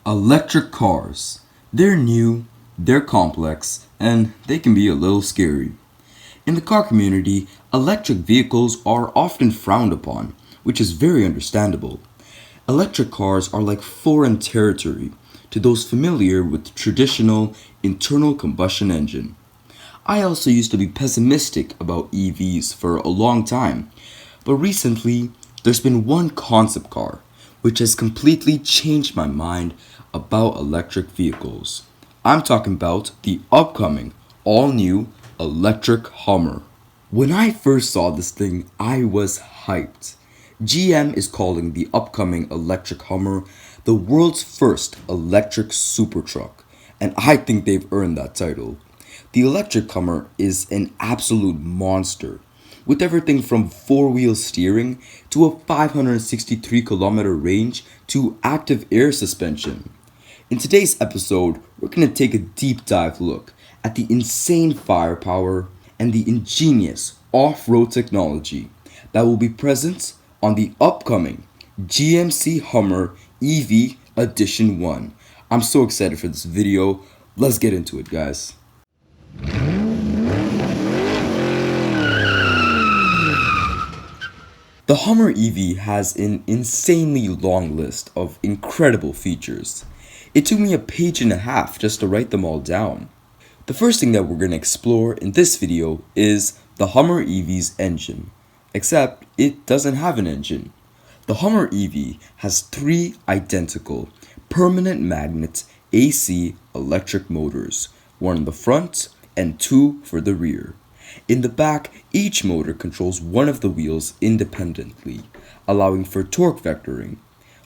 Electric cars. They're new, they're complex, and they can be a little scary. In the car community, electric vehicles are often frowned upon, which is very understandable. Electric cars are like foreign territory to those familiar with the traditional internal combustion engine. I also used to be pessimistic about EVs for a long time, but recently there's been one concept car which has completely changed my mind about electric vehicles. I'm talking about the upcoming all-new electric Hummer. When I first saw this thing, I was hyped. GM is calling the upcoming electric Hummer the world's first electric super truck, and I think they've earned that title. The electric Hummer is an absolute monster, with everything from four-wheel steering to a 563-kilometer range to active air suspension. In today's episode, we're going to take a deep dive look at the insane firepower and the ingenious off-road technology that will be present on the upcoming GMC Hummer EV Edition 1. I'm so excited for this video. Let's get into it, guys. The Hummer EV has an insanely long list of incredible features. It took me a page and a half just to write them all down. The first thing that we're going to explore in this video is the Hummer EV's engine, except it doesn't have an engine. The Hummer EV has three identical permanent magnet AC electric motors, one in the front and two for the rear. In the back, each motor controls one of the wheels independently, allowing for torque vectoring.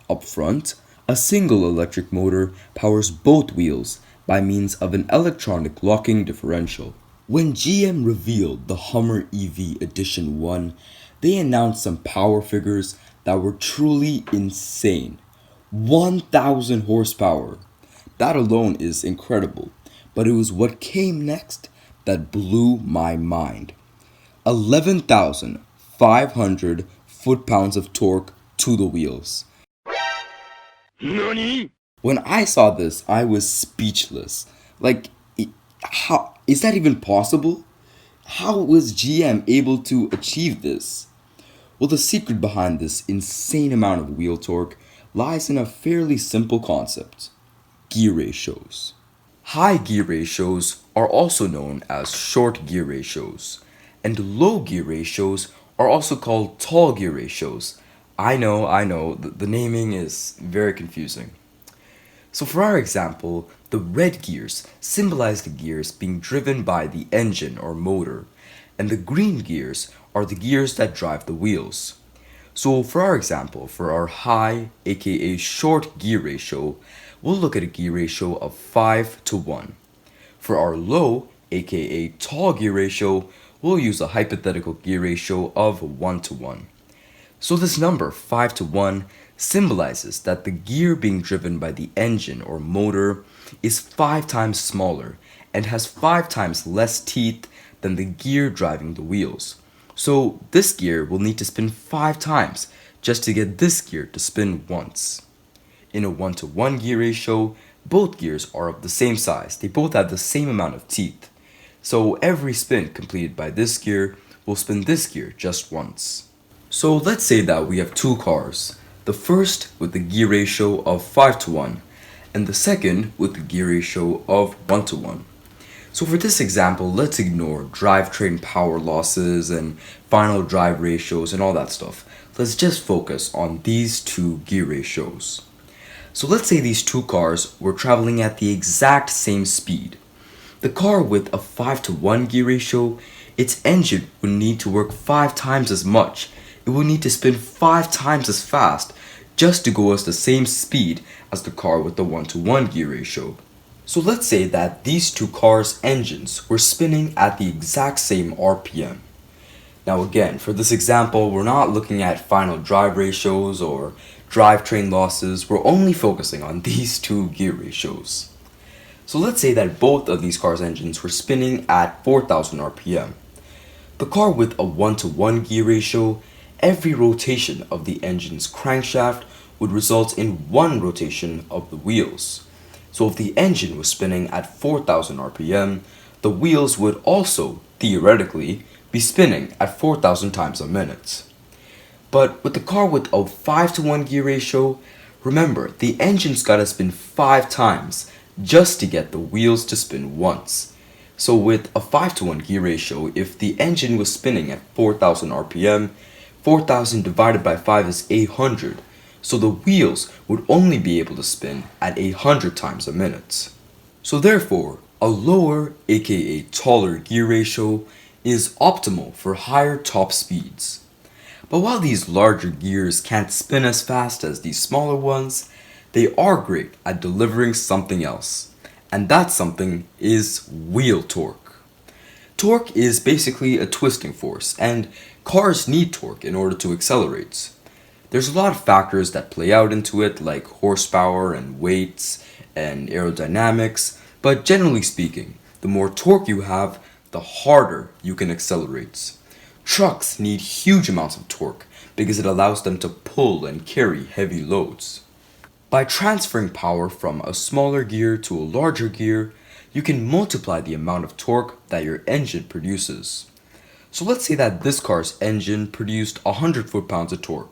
Up front, a single electric motor powers both wheels by means of an electronic locking differential. When GM revealed the Hummer EV Edition 1, they announced some power figures that were truly insane. 1,000 horsepower. That alone is incredible, but it was what came next that blew my mind. 11,500 foot-pounds of torque to the wheels. NANI? When I saw this, I was speechless. How is that even possible? How was GM able to achieve this? Well, the secret behind this insane amount of wheel torque lies in a fairly simple concept: gear ratios. High gear ratios are also known as short gear ratios, and low gear ratios are also called tall gear ratios. I know, the naming is very confusing. So for our example, the red gears symbolize the gears being driven by the engine or motor, and the green gears are the gears that drive the wheels. So for our example, for our high, aka short gear ratio, we'll look at a gear ratio of 5:1. For our low, aka tall gear ratio, we'll use a hypothetical gear ratio of 1:1. So this number, 5:1, symbolizes that the gear being driven by the engine or motor is 5 times smaller and has 5 times less teeth than the gear driving the wheels. So this gear will need to spin 5 times just to get this gear to spin once. In a 1:1 gear ratio, both gears are of the same size. They both have the same amount of teeth. So every spin completed by this gear will spin this gear just once. So let's say that we have two cars. The first with the gear ratio of 5:1 and the second with the gear ratio of 1:1. So for this example, let's ignore drivetrain power losses and final drive ratios and all that stuff. Let's just focus on these two gear ratios. So let's say these two cars were traveling at the exact same speed. The car with a 5:1 gear ratio, its engine would need to work 5 times as much. It would need to spin 5 times as fast just to go at the same speed as the car with the 1:1 gear ratio. So let's say that these two cars' engines were spinning at the exact same RPM. Now again, for this example, we're not looking at final drive ratios or drivetrain losses. We're only focusing on these two gear ratios. So let's say that both of these cars' engines were spinning at 4,000 RPM. The car with a 1:1 gear ratio, every rotation of the engine's crankshaft would result in one rotation of the wheels. So if the engine was spinning at 4,000 RPM, the wheels would also, theoretically, be spinning at 4,000 times a minute. But with the car with a 5 to 1 gear ratio, remember, the engine's gotta spin 5 times just to get the wheels to spin once. So with a 5 to 1 gear ratio, if the engine was spinning at 4,000 RPM, 4,000 divided by 5 is 800. So the wheels would only be able to spin at 800 times a minute. So therefore, a lower, aka taller gear ratio is optimal for higher top speeds. But while these larger gears can't spin as fast as these smaller ones, they are great at delivering something else. And that something is wheel torque. Torque is basically a twisting force, and cars need torque in order to accelerate. There's a lot of factors that play out into it, like horsepower and weights and aerodynamics, but generally speaking, the more torque you have, the harder you can accelerate. Trucks need huge amounts of torque because it allows them to pull and carry heavy loads. By transferring power from a smaller gear to a larger gear, you can multiply the amount of torque that your engine produces. So let's say that this car's engine produced 100 foot-pounds of torque.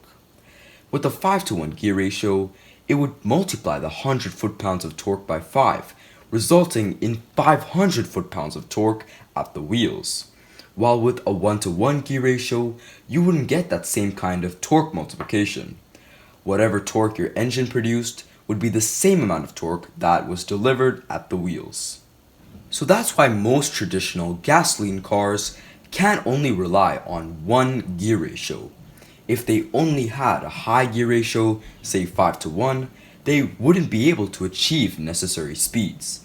With a 5 to 1 gear ratio, it would multiply the 100 foot-pounds of torque by 5, resulting in 500 foot-pounds of torque at the wheels. While with a 1 to 1 gear ratio, you wouldn't get that same kind of torque multiplication. Whatever torque your engine produced would be the same amount of torque that was delivered at the wheels. So that's why most traditional gasoline cars can only rely on one gear ratio. If they only had a high gear ratio, say 5 to 1, they wouldn't be able to achieve necessary speeds.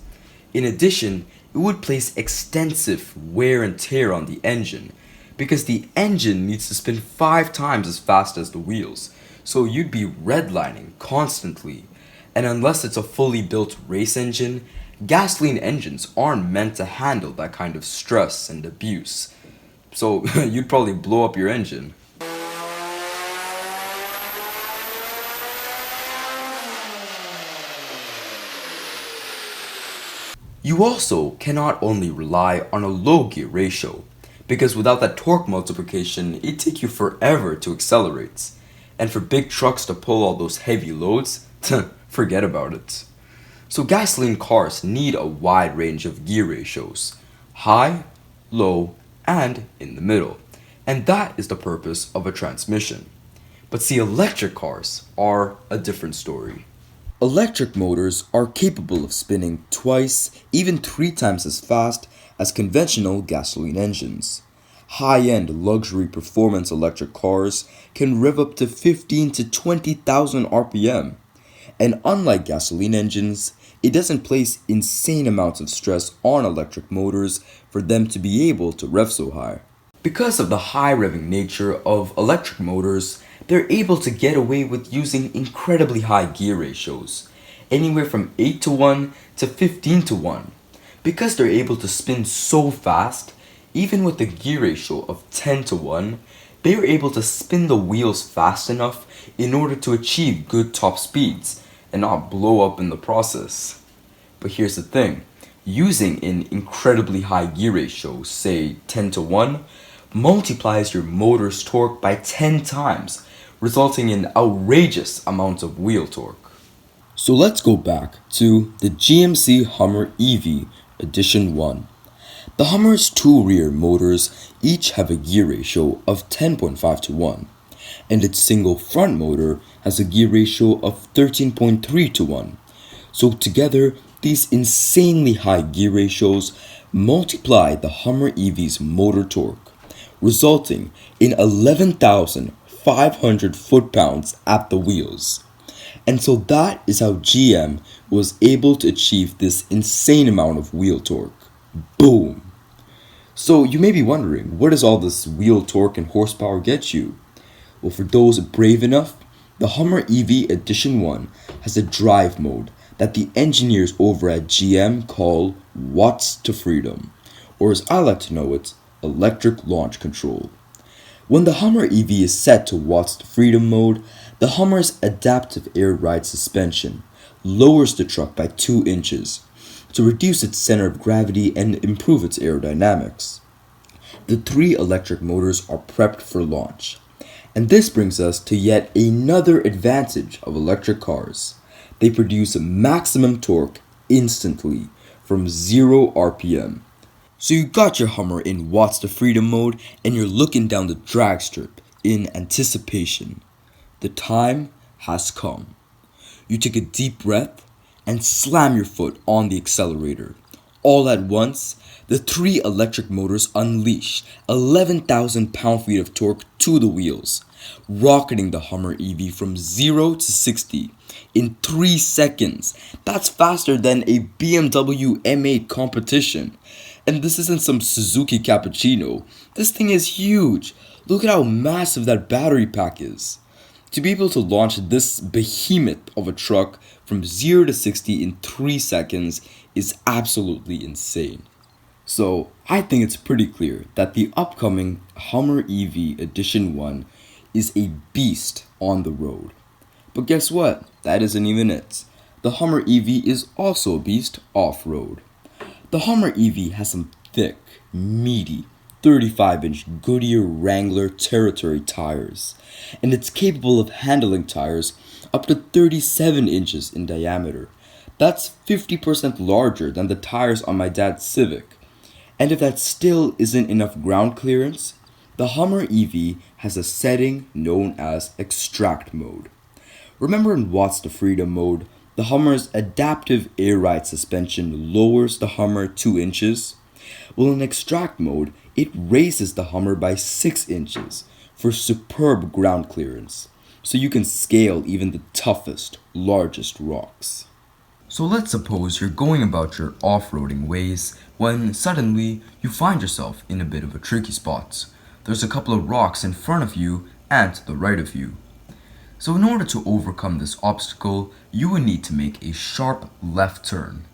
In addition, it would place extensive wear and tear on the engine, because the engine needs to spin 5 times as fast as the wheels, so you'd be redlining constantly. And unless it's a fully built race engine, gasoline engines aren't meant to handle that kind of stress and abuse. So you'd probably blow up your engine. You also cannot only rely on a low gear ratio, because without that torque multiplication, it'd take you forever to accelerate. And for big trucks to pull all those heavy loads, forget about it. So gasoline cars need a wide range of gear ratios: high, low, and in the middle. And that is the purpose of a transmission. But see, electric cars are a different story. Electric motors are capable of spinning twice, even 3 times as fast as conventional gasoline engines. High-end luxury performance electric cars can rev up to 15 to 20,000 RPM. And unlike gasoline engines, it doesn't place insane amounts of stress on electric motors for them to be able to rev so high. Because of the high revving nature of electric motors, they're able to get away with using incredibly high gear ratios, anywhere from 8 to 1 to 15 to 1. Because they're able to spin so fast, even with a gear ratio of 10 to 1, they are able to spin the wheels fast enough in order to achieve good top speeds and not blow up in the process. But here's the thing, using an incredibly high gear ratio, say 10 to 1, multiplies your motor's torque by 10 times, resulting in outrageous amounts of wheel torque. So let's go back to the GMC Hummer EV Edition 1. The Hummer's 2 rear motors each have a gear ratio of 10.5 to 1, and its single front motor has a gear ratio of 13.3 to 1. So together, these insanely high gear ratios multiply the Hummer EV's motor torque, resulting in 11,500 foot-pounds at the wheels. And so that is how GM was able to achieve this insane amount of wheel torque. Boom! So you may be wondering, what does all this wheel torque and horsepower get you? Well, for those brave enough, the Hummer EV Edition 1 has a drive mode that the engineers over at GM call Watts to Freedom, or as I like to know it, electric launch control. When the Hummer EV is set to Watts to Freedom mode, The Hummer's adaptive air ride suspension lowers the truck by 2 inches to reduce its center of gravity and improve its aerodynamics. The 3 electric motors are prepped for launch. And this brings us to yet another advantage of electric cars. They produce maximum torque instantly from 0 RPM. So you got your Hummer in Watts to Freedom mode and you're looking down the drag strip in anticipation. The time has come. You take a deep breath and slam your foot on the accelerator. All at once, the 3 electric motors unleash 11,000 pound-feet of torque to the wheels, rocketing the Hummer EV from 0 to 60 in 3 seconds. That's faster than a BMW M8 competition. And this isn't some Suzuki Cappuccino. This thing is huge. Look at how massive that battery pack is. To be able to launch this behemoth of a truck from 0 to 60 in 3 seconds is absolutely insane. So I think it's pretty clear that the upcoming Hummer EV Edition 1 is a beast on the road. But guess what? That isn't even it. The Hummer EV is also a beast off-road. The Hummer EV has some thick, meaty, 35-inch Goodyear Wrangler Territory tires, and it's capable of handling tires up to 37 inches in diameter. That's 50% larger than the tires on my dad's Civic. And if that still isn't enough ground clearance, the Hummer EV has a setting known as extract mode. Remember in Watts to Freedom mode, the Hummer's adaptive air ride suspension lowers the Hummer 2 inches? Well, in extract mode, it raises the Hummer by 6 inches for superb ground clearance, so you can scale even the toughest, largest rocks. So let's suppose you're going about your off-roading ways when suddenly you find yourself in a bit of a tricky spot. There's a couple of rocks in front of you and to the right of you. So in order to overcome this obstacle, you would need to make a sharp left turn.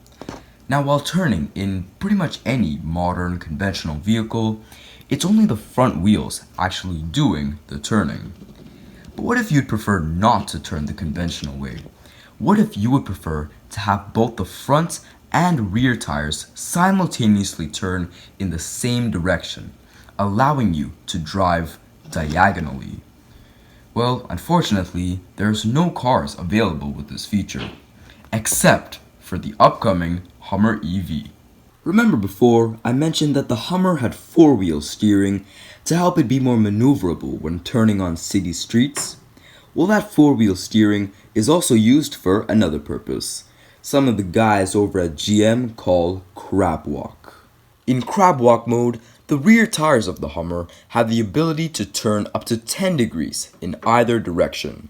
Now while turning in pretty much any modern conventional vehicle, it's only the front wheels actually doing the turning. But what if you'd prefer not to turn the conventional way? What if you would prefer to have both the front and rear tires simultaneously turn in the same direction, allowing you to drive diagonally? Well, unfortunately, there's no cars available with this feature, except for the upcoming Hummer EV. Remember before, I mentioned that the Hummer had 4-wheel steering to help it be more maneuverable when turning on city streets? Well, that 4-wheel steering is also used for another purpose. Some of the guys over at GM call crab walk. In crab walk mode, the rear tires of the Hummer have the ability to turn up to 10 degrees in either direction.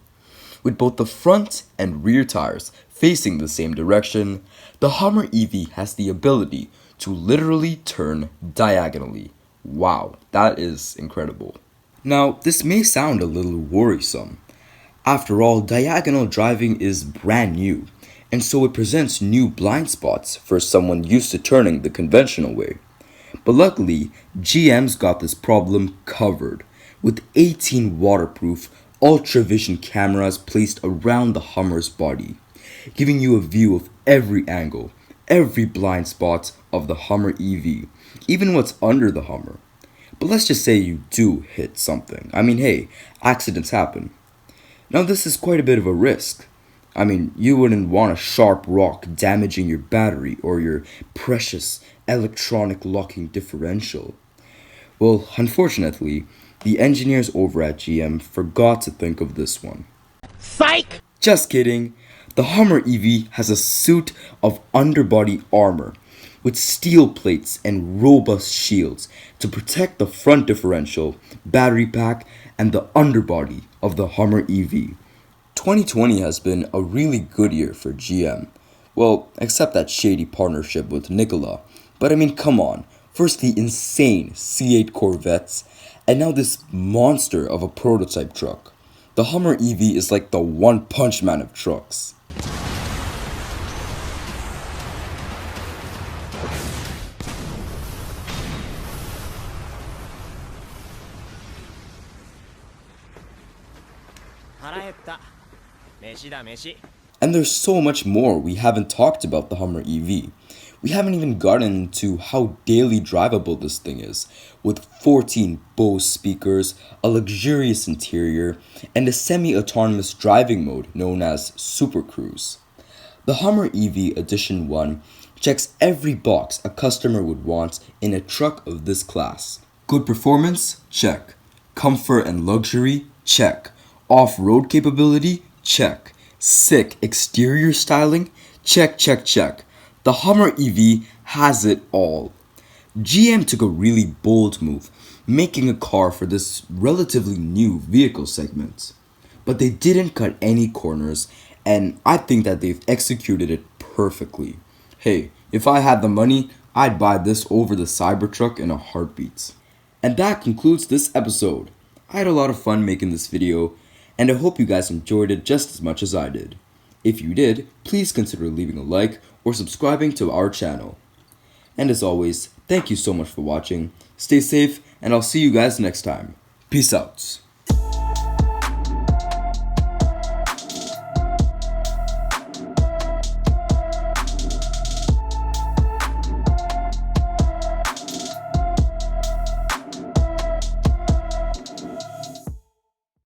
With both the front and rear tires facing the same direction, the Hummer EV has the ability to literally turn diagonally. Wow, that is incredible. Now, this may sound a little worrisome. After all, diagonal driving is brand new, and so it presents new blind spots for someone used to turning the conventional way. But luckily, GM's got this problem covered, with 18 waterproof, ultra-vision cameras placed around the Hummer's body, giving you a view of every angle, every blind spot of the Hummer EV, even what's under the Hummer. But let's just say you do hit something. I mean, hey, accidents happen. Now this is quite a bit of a risk. I mean, you wouldn't want a sharp rock damaging your battery or your precious electronic locking differential. Well, unfortunately, the engineers over at GM forgot to think of this one. Psych! Just kidding. The Hummer EV has a suit of underbody armor with steel plates and robust shields to protect the front differential, battery pack, and the underbody of the Hummer EV. 2020 has been a really good year for GM. Well, except that shady partnership with Nikola. But I mean, come on. First the insane C8 Corvettes, and now this monster of a prototype truck. The Hummer EV is like the one-punch man of trucks. And there's so much more we haven't talked about the Hummer EV. We haven't even gotten into how daily drivable this thing is, with 14 Bose speakers, a luxurious interior, and a semi-autonomous driving mode known as Super Cruise. The Hummer EV Edition 1 checks every box a customer would want in a truck of this class. Good performance? Check. Comfort and luxury? Check. Off-road capability? Check. Sick exterior styling? Check, check, check. The Hummer EV has it all. GM took a really bold move, making a car for this relatively new vehicle segment. But they didn't cut any corners, and I think that they've executed it perfectly. Hey, if I had the money, I'd buy this over the Cybertruck in a heartbeat. And that concludes this episode. I had a lot of fun making this video, and I hope you guys enjoyed it just as much as I did. If you did, please consider leaving a like or subscribing to our channel. And as always, thank you so much for watching, stay safe, and I'll see you guys next time. Peace out.